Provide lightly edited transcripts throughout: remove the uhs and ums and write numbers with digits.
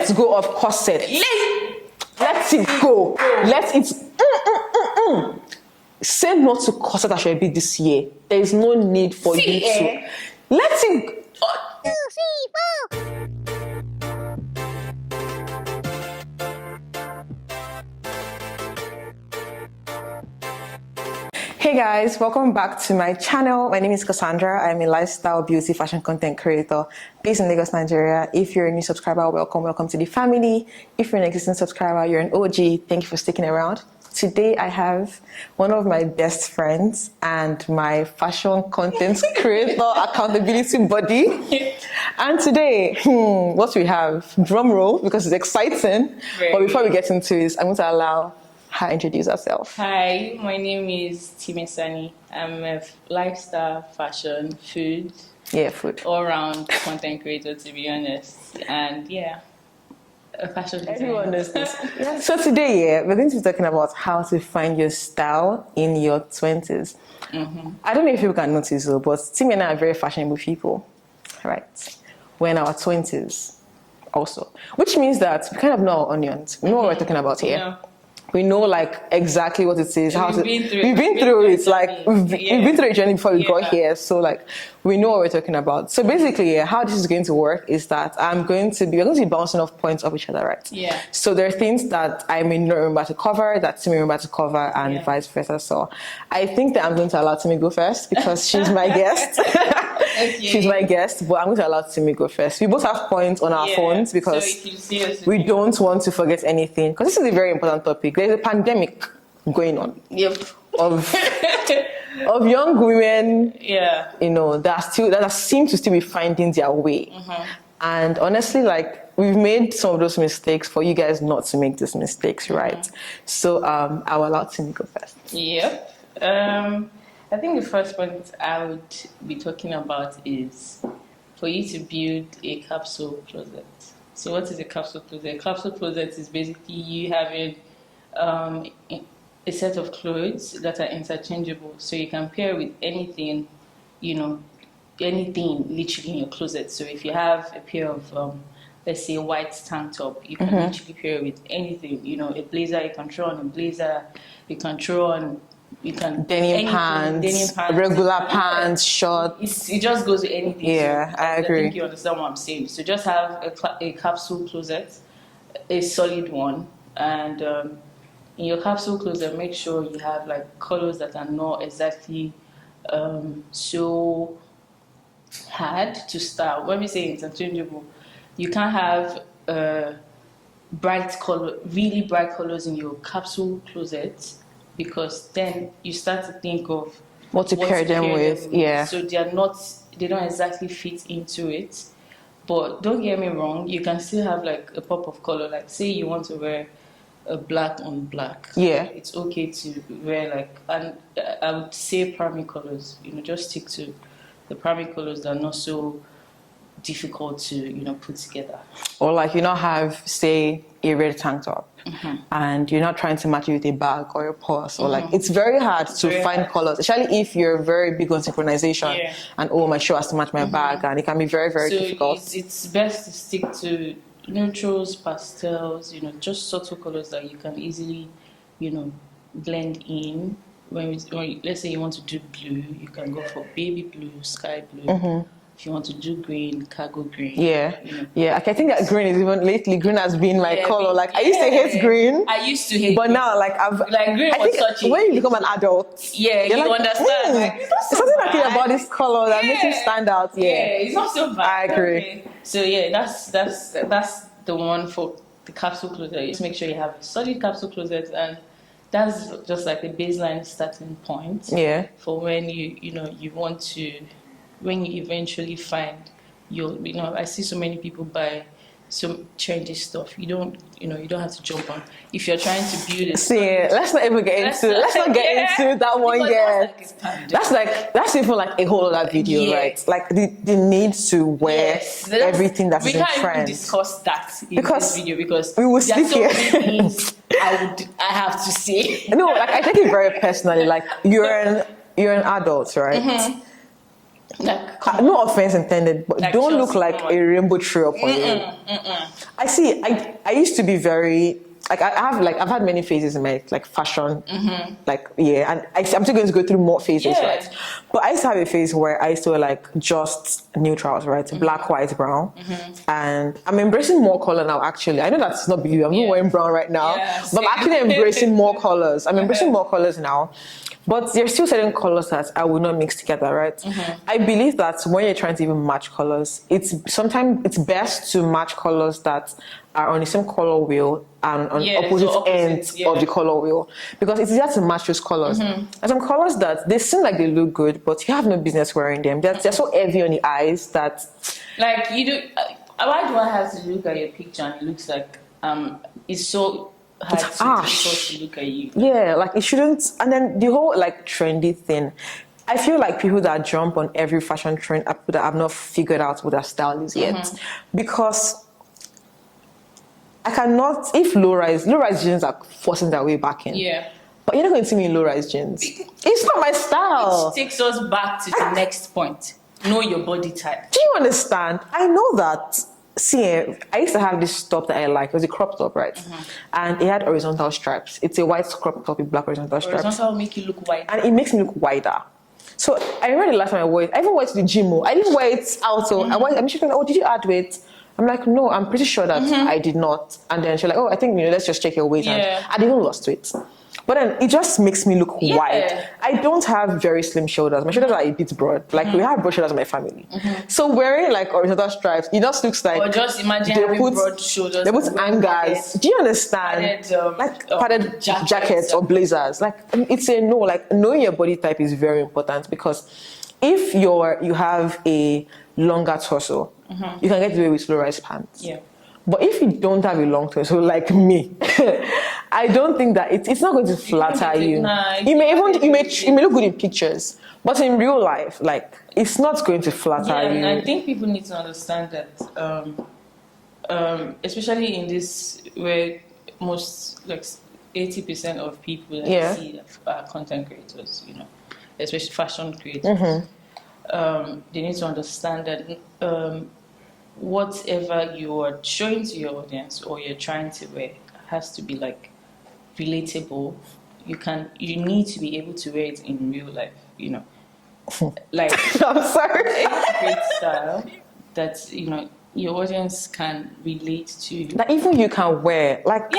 Let's go of corset. Let it go. Let it. Say no to corset Ashwebi this year. There is no need for you to. Let it. 2, 3, 4. Hey guys, welcome back to my channel. My name is Cassandra. I'm a lifestyle, beauty, fashion content creator based in Lagos, Nigeria. If you're a new subscriber, welcome to the family. If you're an existing subscriber, you're an OG. Thank you for sticking around. Today I have one of my best friends and my fashion content creator accountability buddy. And today, what we have, drum roll, because it's exciting. But before we get into this, I'm going to allow her introduce herself. Hi, my name is Timi. I'm a lifestyle, fashion, food, all-round content creator, to be honest. And yeah, a fashion designer. Everyone knows this. So today, we're going to be talking about how to find your style in your 20s. I don't know if you can notice though, but Timi and I are very fashionable people, right? We're in our 20s also, which means that we kind of know our onions. We know what we're talking about here. Yeah. We know like exactly what it is. We've been through it. Like we've been through a journey before we got here. So like we know what we're talking about. So basically, how this is going to work is that we're going to be bouncing off points of each other, right? Yeah. So there are things that I may not remember to cover, that Timi remember to cover, and vice versa. So I think that I'm going to allow Timi go first because she's my guest. She's my guest, but I'm going to allow Timi go first. We both have points on our phones because we don't want to forget anything. Because this is a very important topic. There's a pandemic going on. Of young women, you know, that seem to still be finding their way. And honestly, like we've made some of those mistakes for you guys not to make those mistakes, right? So I'll allow Timi go first. I think the first point I would be talking about is for you to build a capsule closet. So what is a capsule closet? A capsule closet is basically you having a set of clothes that are interchangeable. So you can pair with anything, you know, anything literally in your closet. So if you have a pair of, let's say, a white tank top, you can literally pair with anything. You know, a blazer, you can throw on a blazer, you can throw on denim pants, regular pants, shorts. It just goes with anything. Yeah, so I agree. I think you understand what I'm saying. So just have a capsule closet, a solid one, and in your capsule closet, make sure you have like colors that are not exactly so hard to style. When we say interchangeable, you can't have really bright colors in your capsule closet, because then you start to think of what to pair them with. Yeah. So they don't exactly fit into it. But don't get me wrong, you can still have like a pop of color. Like say you want to wear a black on black. Yeah. It's okay to wear like, and I would say primary colors. You know, just stick to the primary colors that are not so difficult to, you know, put together. Or like you not have, say, a red tank top and you're not trying to match it with a bag or a purse, or like it's very hard to find colors, especially if you're very big on synchronization and my shoe has to match my bag, and it can be very, very difficult. It's best to stick to neutrals, pastels, you know, just subtle colors that you can easily, you know, blend in. When let's say you want to do blue, you can go for baby blue, sky blue. If you want to do green, cargo green. Yeah, you know. Yeah. I think that green is even lately. Green has been my color. Like I used to hate green. I used to hate, but now like green was such a. When you become an adult, you like, understand. Like, it's something like about this color that makes you stand out. Yeah, it's not so bad. I agree. Okay. So yeah, that's the one for the capsule closet. Just make sure you have a solid capsule closet, and that's just like the baseline starting point. Yeah. For when you want to. When you eventually find I see so many people buy some trendy stuff. You don't have to jump on. If you're trying to build it. See, let's not even get into that one yet. That's even like a whole other video, right? Like the need to wear everything that's in trend. We can't even discuss that in this video because we will sleep here. I have to say. No, like I take it very personally. Like you're an adult, right? Like, No offense intended, but Like don't look Chelsea, like come on. a rainbow tree up on you. I see. I used to be very like I've had many phases in my like fashion, like and I'm still going to go through more phases, Yeah. right? But I used to have a phase where I used to wear like just neutrals, right? Black, white, brown, and I'm embracing more color now. Actually, I know that's not believable. I'm not wearing brown right now, Yeah, but I'm same. actually embracing more colors. I'm embracing more colors now. But there's still certain colors that I will not mix together, right? I believe that when you're trying to even match colors, sometimes it's best to match colors that are on the same color wheel and on opposite ends of the color wheel, because it's easier to match those colors. And some colors that they seem like they look good, but you have no business wearing them. They're so heavy on the eyes that, like, you do. Why do I have to look at your picture and it looks like it's so hard it's harsh. to look at you? Yeah, like it shouldn't. And then the whole like trendy thing. I feel like people that jump on every fashion trend are people that have not figured out what their style is yet, because I cannot, if low-rise jeans are forcing their way back in. Yeah. But you're not going to see me in low-rise jeans. It's not my style. It takes us back to the next point. Know your body type. Do you understand? I know that. See, I used to have this top that I like. It was a crop top, right? And it had horizontal stripes. It's a white crop top with black horizontal stripes. Horizontal will make you look white. And it makes me look wider. So I remember the last time I wore it. I even wore it to the gym. I didn't wear it out. So I'm just like, oh, did you add weight? I'm like, no, I'm pretty sure that I did not. And then she's like, oh, I think, let's just check your weight. Yeah. And I even lost weight. But then it just makes me look wide. I don't have very slim shoulders. My shoulders are a bit broad. Like we have broad shoulders in my family. So wearing like horizontal stripes, it just looks like. Or just imagine having broad shoulders. They put hangers. Do you understand? Padded jackets or blazers. Like it's a no. Like knowing your body type is very important, because if you have a longer torso, you can get away with low-rise pants. Yeah. But if you don't have a long torso like me, I don't think that it's not going to flatter you. You may look good in pictures, but in real life, like it's not going to flatter you. And I think people need to understand that, especially in this where most like 80% of people that I see are content creators, especially fashion creators. They need to understand that whatever you are showing to your audience or you're trying to wear has to be like relatable. You need to be able to wear it in real life, like I'm sorry. It's a great style that your audience can relate to. That even you can wear, like,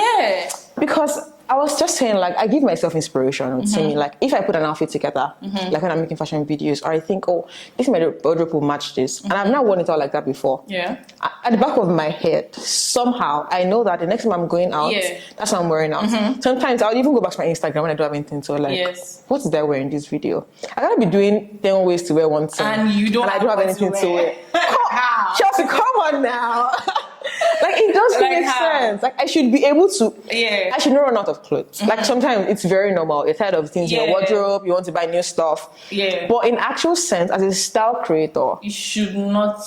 because I was just saying, like, I give myself inspiration on Timi. Like, if I put an outfit together, like when I'm making fashion videos, or I think, oh, this my wardrobe will match this, and I've not worn it out like that before. Yeah. At the back of my head, somehow I know that the next time I'm going out, that's what I'm wearing out. Sometimes I'll even go back to my Instagram when I don't have anything to like. What did I wear in this video? I gotta be doing 10 ways to wear one thing, and I don't have anything to wear. Chelsea, come on now. Like, it doesn't make sense. Like, I should be able to. I should not run out of clothes. Like, sometimes it's very normal. You're tired of things in your wardrobe. You want to buy new stuff. But in actual sense, as a style creator, you should not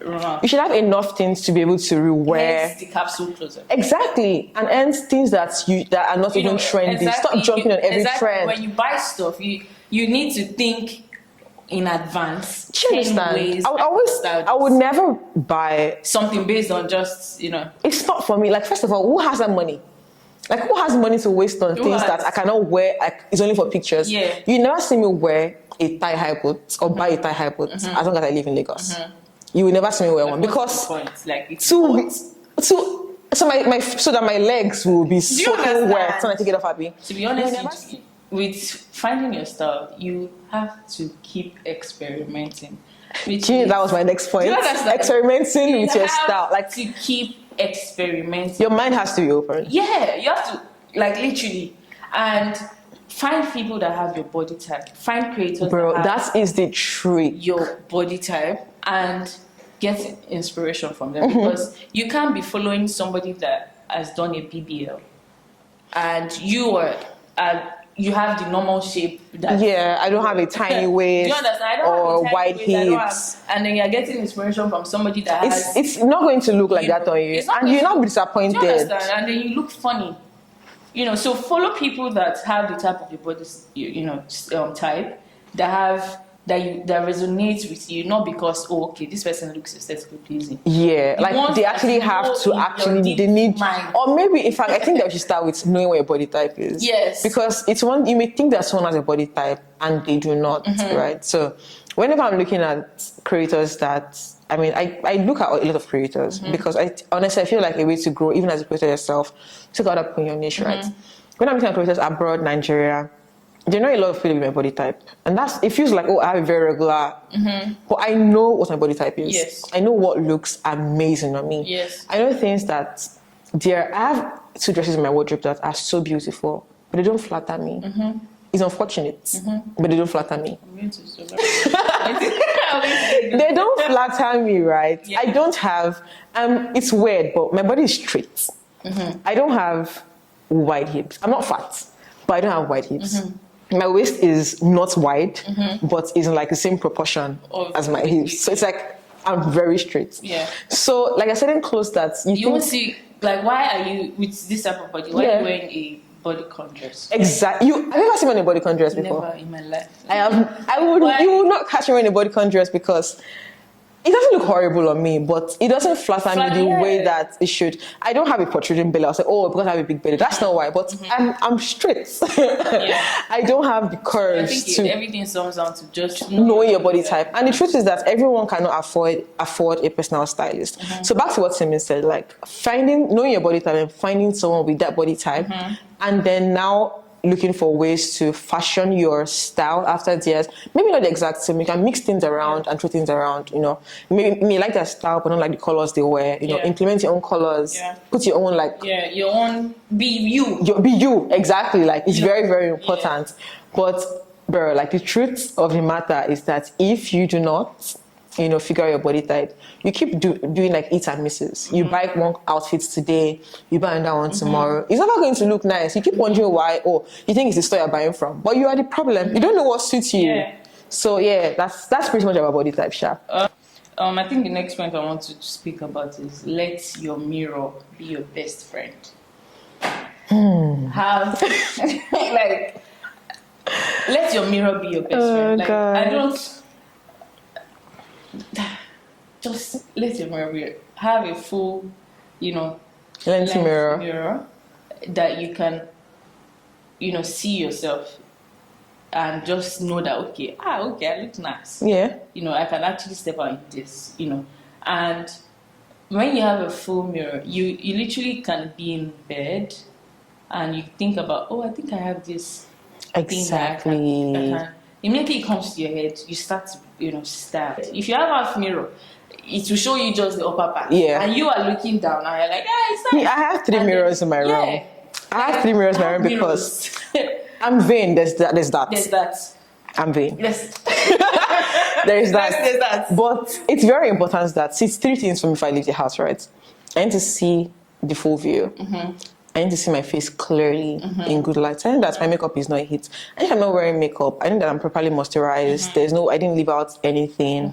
run out. You should have enough things to be able to rewear. Hence the capsule closet. Exactly. And hence things that are not even trendy. Stop jumping on every trend. When you buy stuff, you need to think in advance. Do you understand? I would never buy something based on just, It's not for me. Like, first of all, who has that money? Like, who has money to waste on things that I cannot wear? Like, it's only for pictures. You never see me wear a thigh-high boot or buy a thigh-high boot as long as I live in Lagos. You will never see me wear one, because so that my legs will be soaking wet when I take it off, Abby. To be honest, with finding your style, you have to keep experimenting. That was my next point. Experimenting with your style, like to keep experimenting. Your mind has to be open. Yeah, you have to, like, literally, and find people that have your body type. Find creators. Bro, that is the trick. Your body type, and get inspiration from them, because you can't be following somebody that has done a BBL, and you have the normal shape. I don't have a tiny waist. Do you understand? Or wide hips. And then you're getting inspiration from somebody that has. It's not going to look like that on you, and you're not disappointed. Do you understand? And then you look funny. So follow people that have the type of your body, type, that have that resonates with you, not because okay, this person looks aesthetically pleasing. Yeah, like they actually have to they need mind. Or maybe in fact I think that we should start with knowing what your body type is. Yes. Because it's one you may think that someone has a body type and they do not, right? So whenever I'm looking at creators that I look at a lot of creators because honestly I feel like a way to grow even as a creator yourself, to go up on your niche, right? When I'm looking at creators abroad, Nigeria, there are not a lot of people with my body type. And it feels like, I have a very regular, but I know what my body type is. Yes. I know what looks amazing on me. Yes. I know things that I have 2 dresses in my wardrobe that are so beautiful, but they don't flatter me. It's unfortunate, but they don't flatter me. They don't flatter me, right? Yeah. I don't have, it's weird, but my body is straight. I don't have wide hips. I'm not fat, but I don't have wide hips. My waist is not wide, but is in like the same proportion as my hips. So it's like I'm very straight. Yeah. So like I said in close that you won't see like why are you with this type of body? Why are you wearing a bodycon dress? Exactly. Have you ever seen me in a bodycon dress before? Never in my life. You would not catch me in a bodycon dress because it doesn't look horrible on me, but it doesn't flatter me the way that it should. I don't have a protruding belly. I'll say, because I have a big belly. That's not why. But I'm straight. I don't have the curves. I think everything sums down to just knowing your body type. And the truth is that everyone cannot afford a personal stylist. So back to what Timi said, like knowing your body type and finding someone with that body type, and then now looking for ways to fashion your style after theirs. Maybe not the exact same. You can mix things around and throw things around, Maybe you like their style, but not like the colors they wear. Implement your own colors. Yeah. Put your own your own. Be you. Be you, exactly. Like it's very, very important. Yeah. But, bro, like the truth of the matter is that if you do not, figure out your body type, you keep doing like hits and misses. You buy one outfit today, you buy another one tomorrow. It's never going to look nice. You keep wondering why, you think it's the store you're buying from, but you are the problem. You don't know what suits you. Yeah. So that's pretty much about body type, Sha. I think the next point I want to speak about is let your mirror be your best friend. Let your mirror be your best friend. Like God. I don't. Just let your mirror have a full, lens mirror that you can, see yourself and just know that okay, I look nice. Yeah. I can actually step out in this, And when you have a full mirror, you literally can be in bed and you think about, I think I have this. Exactly. Thing that I can immediately it comes to your head, you start to, stare. If you have half mirror, it will show you just the upper part. Yeah. And you are looking down and you're like, it's nice. I have 3 mirrors in my room. I have 3 mirrors in my room because I'm vain. There's that. I'm vain. Yes. There's that. But it's very important that, it's 3 things for me if I leave the house, right? I need to see the full view. I need to see my face clearly in good light. I need that my makeup is not a hit. I need I'm not wearing makeup. I need that I'm properly moisturized. I didn't leave out anything.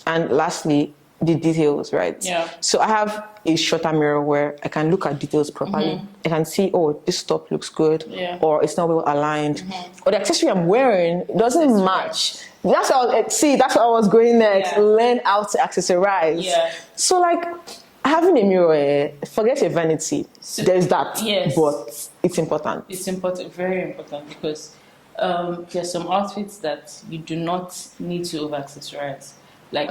And lastly, the details, right? Yeah. So I have a shorter mirror where I can look at details properly. I can see, this top looks good, or it's not well aligned, or the accessory I'm wearing doesn't match. That's what I was going next. Yeah. Learn how to accessorize. Yeah. So having a mirror, forget your vanity. There's that, but it's important. It's important, very important, because there's some outfits that you do not need to over accessorize. Like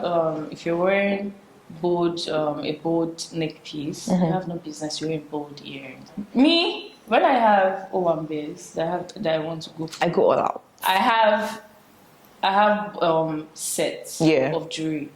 if you're wearing a bold neck piece, you have no business wearing bold earrings. Me, when I have O1 that I want to go for, I go all out. I have sets of jewelry,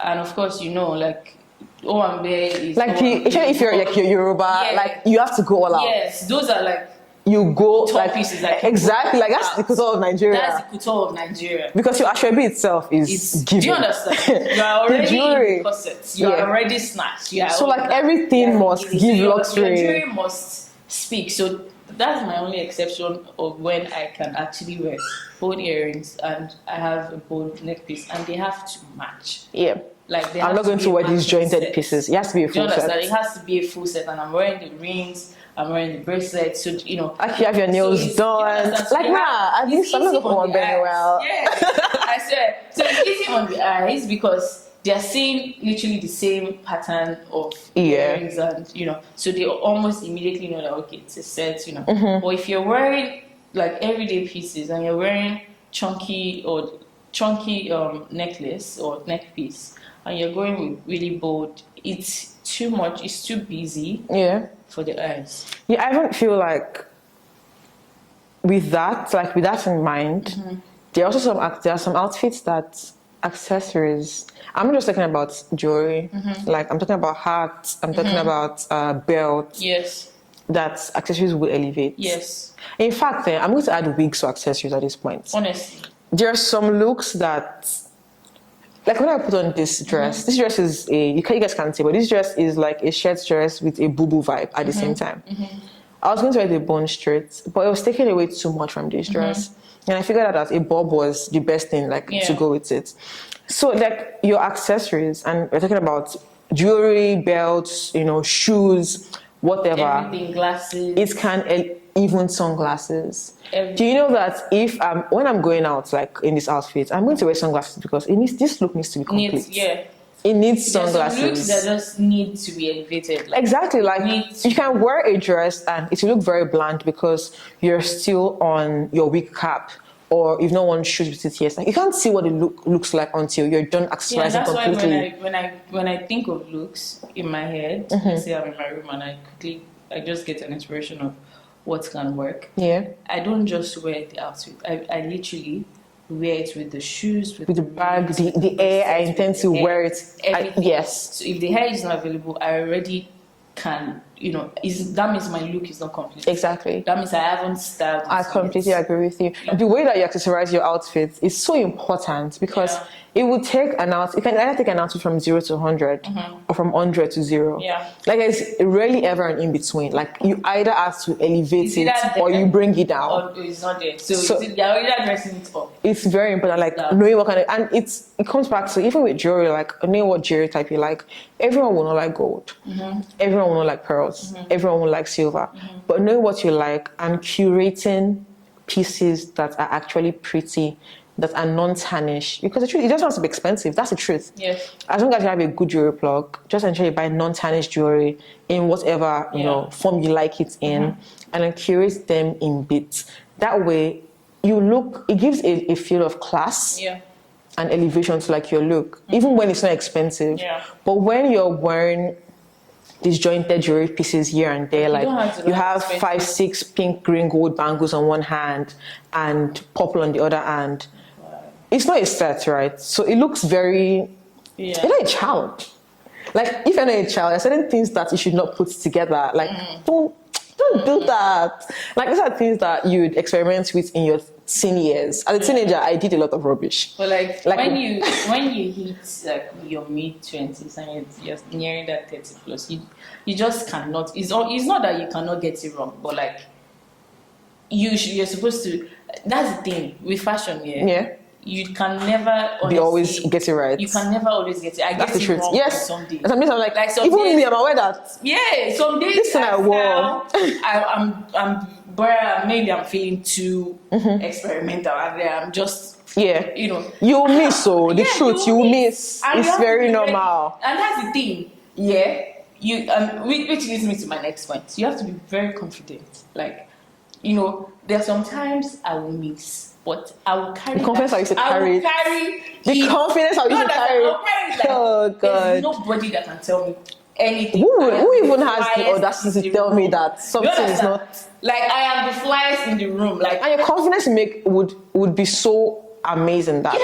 and of course O1 is if you're Yoruba, you have to go all out. Yes, those are you go top pieces exactly that's the couture of Nigeria. That's the couture of Nigeria because your ashwabi itself is given. Do you understand? You are already in corsets. You are already snatched. Everything must give luxury. Your jewelry must speak. So that's my only exception of when I can actually wear bold earrings and I have a bold neck piece, and they have to match. Yeah. Like I'm not going to wear these jointed set. pieces. It has to be a Do you full understand? set. It has to be a full set, and I'm wearing the rings. I'm wearing the bracelet, so you know. Like you have your nails done. Like at least I'm not going to wear well. Yeah, I swear. So it's easy on the eyes because they are seeing literally the same pattern of earrings, and you know, so they almost immediately know that okay, it's a set, you know. But if you're wearing like everyday pieces and you're wearing chunky necklace or neck piece, and you're going with really bold, it's too much. It's too busy. Yeah. For the eyes. Yeah, I don't feel like with that in mind, there are some outfits that accessories. I'm not just talking about jewelry. Like I'm talking about hats. I'm talking about belts. Yes. That accessories will elevate. Yes. In fact, I'm going to add wigs to accessories at this point. Honestly, there are some looks that. Like when I put on this dress, this dress is you guys can't see, but this dress is like a shirt dress with a boo-boo vibe at the same time. I was going to wear the bone straight, but it was taking away too much from this dress. And I figured out that a bob was the best thing to go with it. So like your accessories, and we're talking about jewelry, belts, shoes, whatever. Everything, glasses. It can even sunglasses. Everything. Do you know that if when I'm going out like in this outfit, I'm going to wear sunglasses because this look needs to be complete. It needs sunglasses. There's some looks that just need to be elevated. Exactly. You can wear a dress and it will look very bland because you're still on your wig cap or you've not worn shoes with it yet. Like, you can't see what it looks like until you're done accessorizing completely. That's why when I think of looks in my head, let's say I'm in my room and I just get an inspiration of what can work. Yeah. I don't just wear the outfit. I literally wear it with the shoes, with the bag, the hair. I intend to wear it. Yes. So if the hair is not available, I already can. That means my look is not complete. Exactly. That means I haven't styled. I completely agree with you. The way that you accessorize your outfit is so important because it will take an outfit. You can either take an outfit from 0 to 100 or from 100 to 0. Yeah. Like there's rarely ever an in between. Like you either have to elevate it or you bring it down. Or it's not there. So they're already dressing it up. It's very important. Like knowing what kind of, and it comes back to even with jewelry. Like knowing what jewelry type you like. Everyone will not like gold. Everyone will not like pearls. Everyone will like silver. But knowing what you like and curating pieces that are actually pretty, that are non-tarnished, because the truth, it doesn't have to be expensive. That's the truth. Yes. As long as you have a good jewelry plug, just ensure you buy non-tarnished jewelry in whatever form you like it in, and then curate them in bits. That way, it gives a feel of class. Yeah. And elevation to like your look, even when it's not expensive. Yeah. But when you're wearing disjointed jewelry pieces here and there, like you have 5, 6 pink, green, gold bangles on one hand and purple on the other hand. It's not a set, right? So it looks very. You're not a child. Like if you're not a child, there are certain things that you should not put together. Like don't do that. Like these are things that you'd experiment with in your teen years. As a teenager, I did a lot of rubbish. But like when you hit like your mid-20s and you're nearing that 30 plus, you just cannot. It's not that you cannot get it wrong, but like you're supposed to. That's the thing with fashion. Yeah. You can never always get it right. You can never always get it. That's get the it truth. wrong Yes. some days. Sometimes I'm like some even days, me, I'm aware that. Yeah. Some days. This thing I wore. Maybe I'm feeling too experimental, and I'm just you miss the truth you miss. It's very normal, and that's the thing. Which leads me to my next point. You have to be very confident. Like there are sometimes I will miss, but I will carry the confidence I used to carry. The confidence I used to carry. Oh God! There's nobody that can tell me anything. Who even has the audacity to tell me that something is not? Like I am the flyest in the room. Like and your confidence would be so amazing that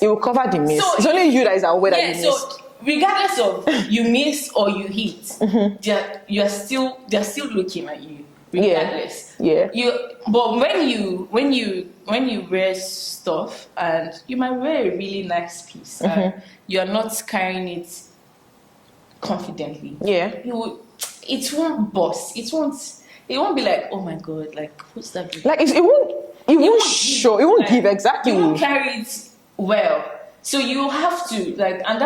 it will cover the miss. So it's only you that is aware that you missed. So regardless of you miss or you hit, they're still looking at you. Regardless. But when you wear stuff and you might wear a really nice piece and you're not carrying it confidently. It won't bust. It won't be like, oh my God, like what's that doing? Like it won't show. It won't give exactly. You won't carry it well. So you have to and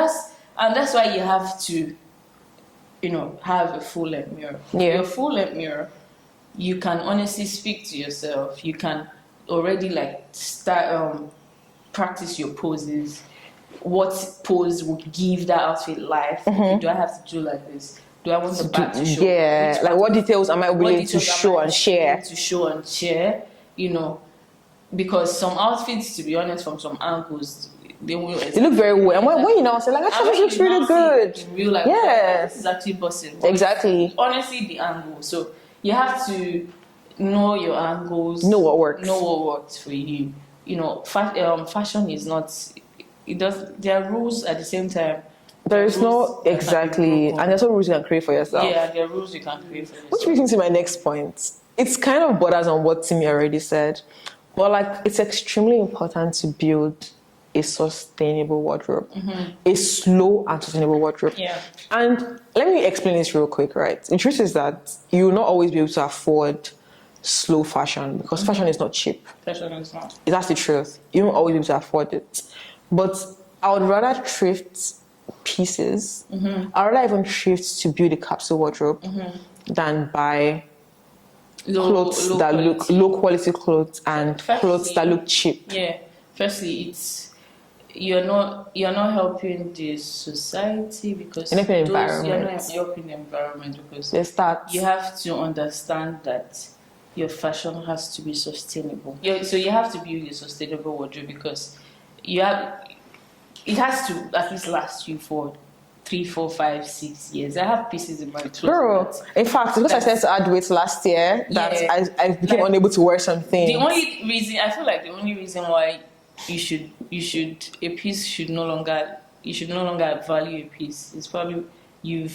And that's why you have to, have a full length mirror. Yeah. Your full length mirror, you can honestly speak to yourself. You can already like start practice your poses. What pose would give that outfit life? Okay, do I have to do like this? Do I want the back to show? Yeah, like what details am I willing to show and share? Because some outfits, to be honest, from some angles, they look very well. And when you now say, like, actually, this looks really good. In real life, yes, this is actually possible. Exactly. Honestly, the angle. So you have to know your angles. Know what works. Know what works for you. Fashion is not. It does. There are rules at the same time. There is no exactly, and there's no rules you can create for yourself. Yeah, there are rules you can create for yourself. Which brings me to my next point. It's kind of borders on what Timi already said, but like it's extremely important to build a sustainable wardrobe, a slow and sustainable wardrobe. Yeah. And let me explain this real quick, right? The truth is that you will not always be able to afford slow fashion because fashion is not cheap. Fashion is not. That's the truth. You won't always be able to afford it. But I would rather thrift pieces. I'd rather even thrift to build a capsule wardrobe than buy clothes that look low quality clothes and clothes that look cheap. Yeah. Firstly, you're not helping the society because you're not helping the environment because you have to understand that your fashion has to be sustainable. So you have to build a sustainable wardrobe because it has to at least last you for 3, 4, 5, 6 years. I have pieces in my closet. Girl, in fact, because I started to add weight last year, that I became unable to wear some things. I feel like the only reason why a piece should no longer value a piece is probably you're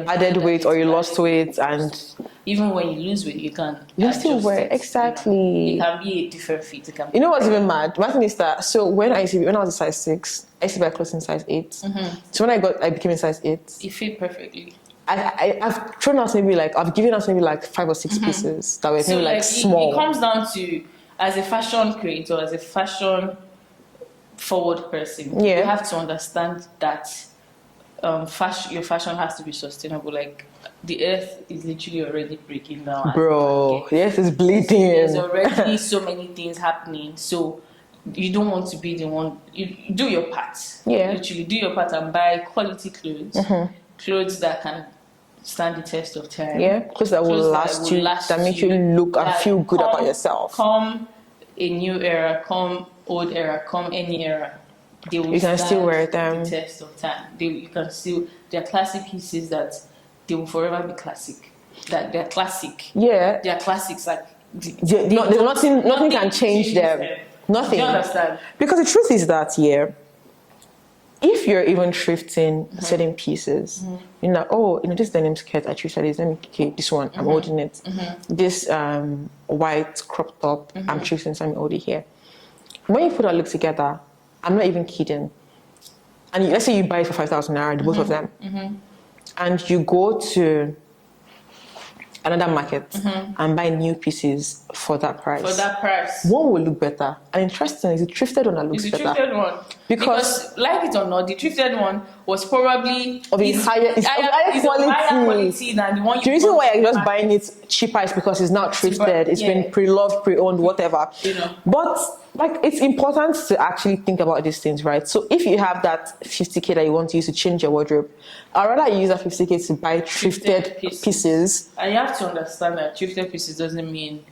added weight or you lost weight, and even when you lose weight, you can still wear it. Exactly. It can be a different fit. You know what's even mad? One thing is that when I was a size 6, I used to buy clothes in size 8. So when I became a size 8, it fit perfectly. I've thrown out I've given out maybe like 5 or 6 pieces that were maybe like small. It comes down to, as a fashion creator, as a fashion forward person, you have to understand that your fashion has to be sustainable. Like the earth is literally already breaking down. Bro, yes, it's bleeding. There's already so many things happening. So you don't want to be the one. You do your part. Yeah. Literally do your part and buy quality clothes. Clothes that can stand the test of time. Yeah, clothes that will last you, that make you look and feel good about yourself. Come a new era, come old era, come any era. You can still wear them. The test of time. They're classic pieces that they will forever be classic. That they're classic. Yeah. They're classics. Like nothing can change them. Nothing. Do you understand? Because the truth is that if you're even thrifting certain pieces, you're like, this denim skirt I thrifted this. Let me this one. I'm holding it. This white crop top I'm thrifting, so I'm holding here. When you put all look together, I'm not even kidding. And let's say you buy it for 5,000 naira, the both of them, and you go to another market and buy new pieces for that price. One will look better. And interesting is the thrifted one that looks better. It's the thrifted one. Because like it or not, the thrifted one was probably of a higher quality than the one you. The reason why you're just buying it cheaper is because it's not thrifted. It's been pre-loved, pre-owned, whatever. But it's important to actually think about these things, right? So if you have that 50k that you want to use to change your wardrobe, I'd rather use that 50k to buy thrifted pieces. And you have to understand that thrifted pieces doesn't mean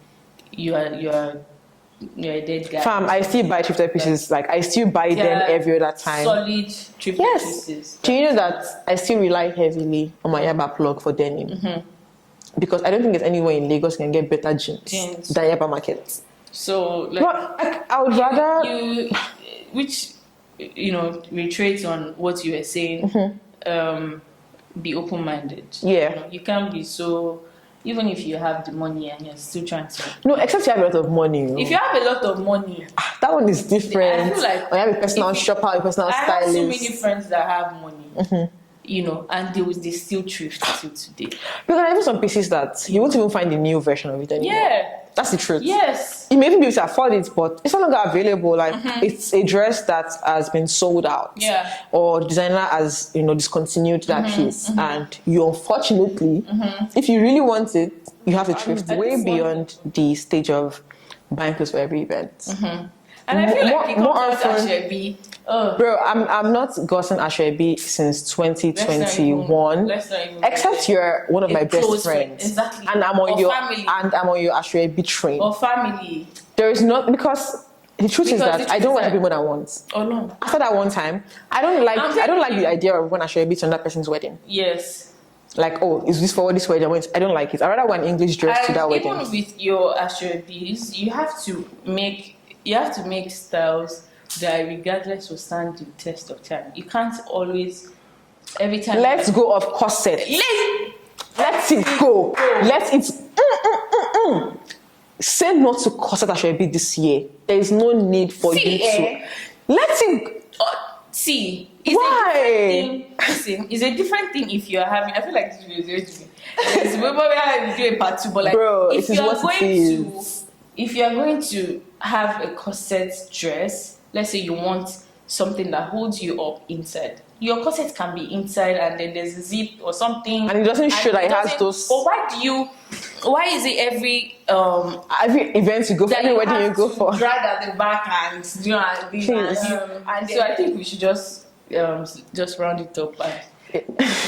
you're a dead guy. Fam, I still buy thrifted pieces. I still buy them every other time. Solid thrifted pieces. Do you know that I still rely heavily on my Yaba plug for denim? Because I don't think there's anywhere in Lagos you can get better jeans than Yaba Market. So, I would rather retrace on what you were saying. Be open-minded. Yeah. You can't be so. Even if you have the money and you're still trying to. No, except you have a lot of money. If you have a lot of money, that one is different. I feel like or you have a personal shopper, a personal stylist. I have so many friends that have money. you know, and they still thrift till today. Because there are even some pieces that you won't even find the new version of it anymore. Yeah. That's the truth. Yes. You may even be able to afford it, but it's no longer available. Like it's a dress that has been sold out. Yeah. Or the designer has, you know, discontinued that piece. And you unfortunately, if you really want it, you have to thrift way beyond the stage of buying clothes for every event. And I feel like more it comes often, to Ashwebi. Oh. Bro, I'm not gotten Ashwebi since 2021. Let's not even except you're one of my best close friends. Exactly. And I'm on Or your family. Ashwebi train. Or family. There is not, because the truth is that I don't want to be more than once. Oh no. After that one time, I don't like the idea of when Ashwebi to another person's wedding. Yes. Like, oh, is this for this wedding? I don't like it. I'd rather wear an English dress to that wedding. Even with your Ashwebis, you have to make styles that regardless will stand the test of time. You can't always every time. Let's go of corset. Let's it go. Let it. Say no to corset Ashwebi this year. There is no need for you to. Let it. See, it's why? A different thing. Listen, it's a different thing if you're having. I feel like this video is very different. Yes, we probably have to do a part 2, but like, bro, if you're going to have a corset dress, let's say you want something that holds you up inside. Your corset can be inside, and then there's a zip or something, and it doesn't show that it has those. But why is it every event you go for, every wedding you go for, drag at the back and you know and so I think we should just round it up.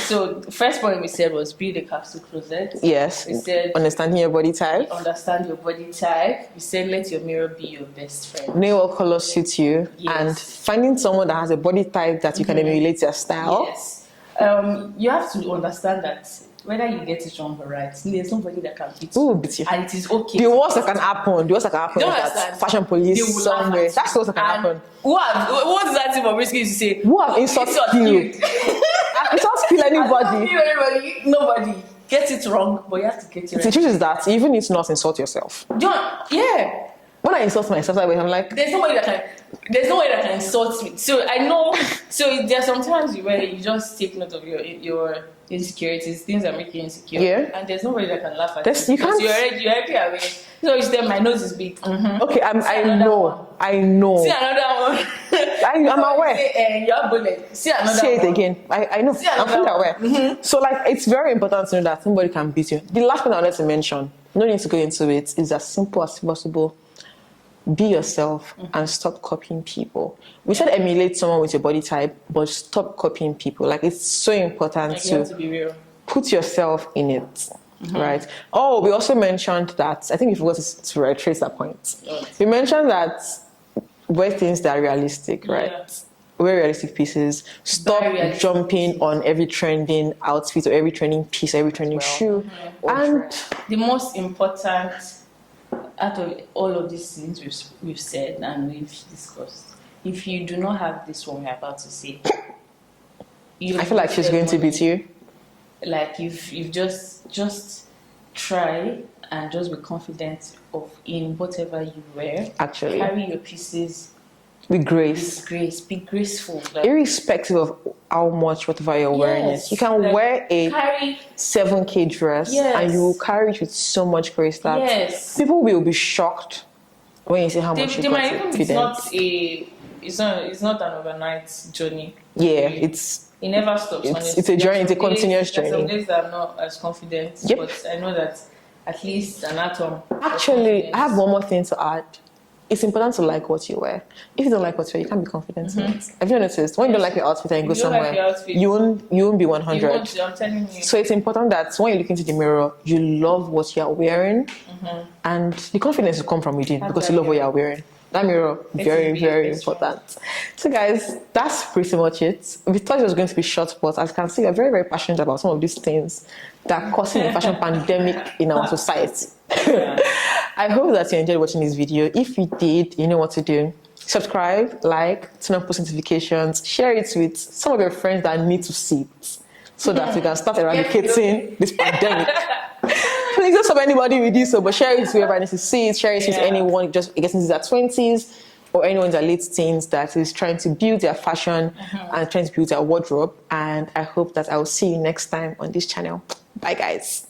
So the first point we said was build a capsule closet. Yes. We said understanding your body type. Understand your body type. We said let your mirror be your best friend. Know what color suits you. Yes. And finding someone that has a body type that you can emulate their style. Yes. You have to understand that whether you get it wrong or right, there's somebody that can beat you. Beat you. And it is okay. The worst that can happen. The worst that can happen is that fashion police somewhere. That's the worst that can happen. What is that thing for risky to say? Who have insulted you? It's not kill anybody. Nobody. Get it wrong, but you have to get it right. The truth is that you even need to not insult yourself. Yeah. When I insult myself that way, I'm like, there's nobody that can insult me. So I know. So there are some times where you just take note of your insecurities, things that make you insecure. Yeah. And there's nobody that can laugh at you. You can't. You're already aware. So you say my nose is big. Okay, I know. See another one. I'm aware. You're bullet. See another Say one. it again. I know. I'm fully aware. So like, it's very important to know that somebody can beat you. The last one I wanted to mention, no need to go into it, is as simple as possible. Be yourself and stop copying people. We said emulate someone with your body type, but stop copying people. Like, it's so important to be real. Put yourself in it. Right. Oh, we also mentioned that, I think we forgot to retrace that point. We mentioned that wear things that are realistic, right? Yeah. Wear realistic pieces. Stop jumping on every trending outfit or every trending piece, every trending shoe. And the most important out of all of these things we've said and we've discussed, if you do not have this one we're about to say, I feel like she's going to beat you. Like, you've just try and just be confident in whatever you wear. Actually, carry your pieces with grace. Be graceful. Like, irrespective of how much whatever you're wearing is. You can wear a 7K dress and you will carry it with so much grace that people will be shocked when you see how much you got it. It's not an overnight journey. Yeah, it never stops. It's a journey. It's a continuous journey. Some days I'm not as confident, but I know that at least an atom. Actually, I have one more thing to add. It's important to like what you wear. If you don't like what you wear, you can't be confident in it. Have you noticed? When you don't like your outfit and you go somewhere, you won't be 100. I'm telling you. So it's important that when you look into the mirror, you love what you are wearing, and the confidence will come from within because you love what you are wearing. That mirror, very, very important. So guys, that's pretty much it. We thought it was going to be short, but as you can see, we're very, very passionate about some of these things that are causing a fashion pandemic in our society. I hope that you enjoyed watching this video. If you did, you know what to do. Subscribe, like, turn on post notifications, share it with some of your friends that need to see it so that we can start eradicating this pandemic. Please don't stop anybody with this, but share it with whoever needs to see it. Share it with anyone just getting into their 20s. or anyone in their late teens that is trying to build their fashion and trying to build their wardrobe. And I hope that I will see you next time on this channel. Bye, guys.